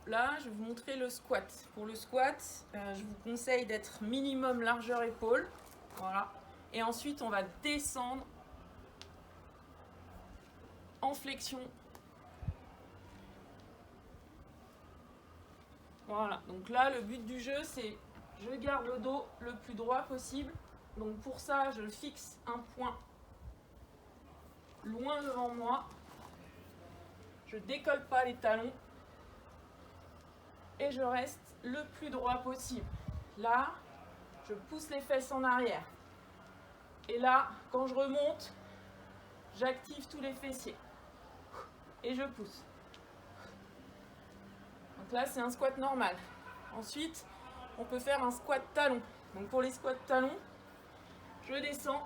là, je vais vous montrer le squat. Pour le squat, je vous conseille d'être minimum largeur épaule. Voilà. Et ensuite, on va descendre en flexion. Voilà. Donc là, le but du jeu, c'est je garde le dos le plus droit possible. Donc pour ça, je fixe un point loin devant moi. Je décolle pas les talons. Et je reste le plus droit possible. Là, je pousse les fesses en arrière. Et là, quand je remonte, j'active tous les fessiers. Et je pousse. Donc là, c'est un squat normal. Ensuite, on peut faire un squat talon. Donc pour les squats talons, je descends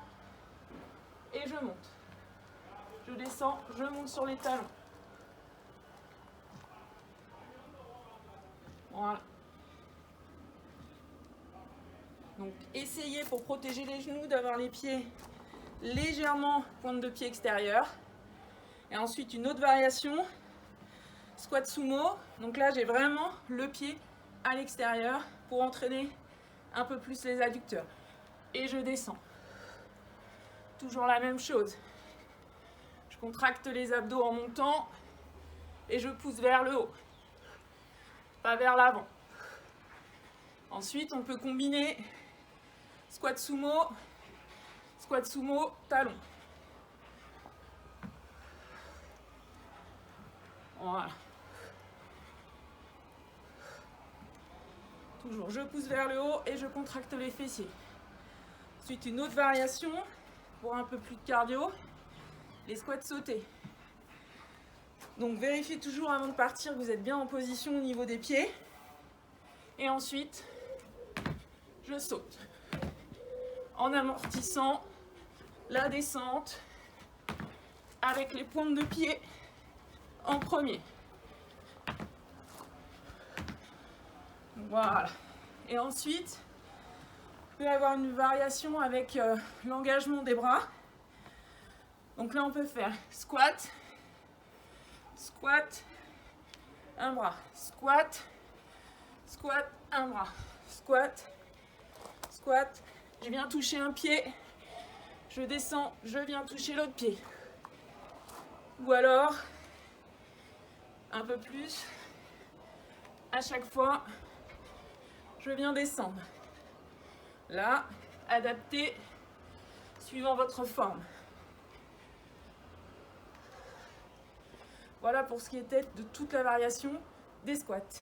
et je monte. Je descends, je monte sur les talons. Voilà. Donc essayez pour protéger les genoux d'avoir les pieds légèrement pointe de pied extérieure. Et ensuite une autre variation, squat sumo. Donc là j'ai vraiment le pied à l'extérieur pour entraîner un peu plus les adducteurs. Et je descends. Toujours la même chose. Je contracte les abdos en montant et je pousse vers le haut, pas vers l'avant. Ensuite on peut combiner squat sumo, talon. Voilà. Toujours, je pousse vers le haut et je contracte les fessiers. Ensuite, une autre variation pour un peu plus de cardio, les squats sautés. Donc, vérifiez toujours avant de partir que vous êtes bien en position au niveau des pieds. Et ensuite, je saute en amortissant la descente avec les pointes de pied en premier. Voilà. Et ensuite, vous pouvez avoir une variation avec l'engagement des bras. Donc là, on peut faire squat, squat, un bras, squat, squat, un bras, squat, squat. Je viens toucher un pied, je descends, je viens toucher l'autre pied. Ou alors, un peu plus, à chaque fois, je viens descendre. Là, adapté suivant votre forme. Voilà pour ce qui était de toute la variation des squats.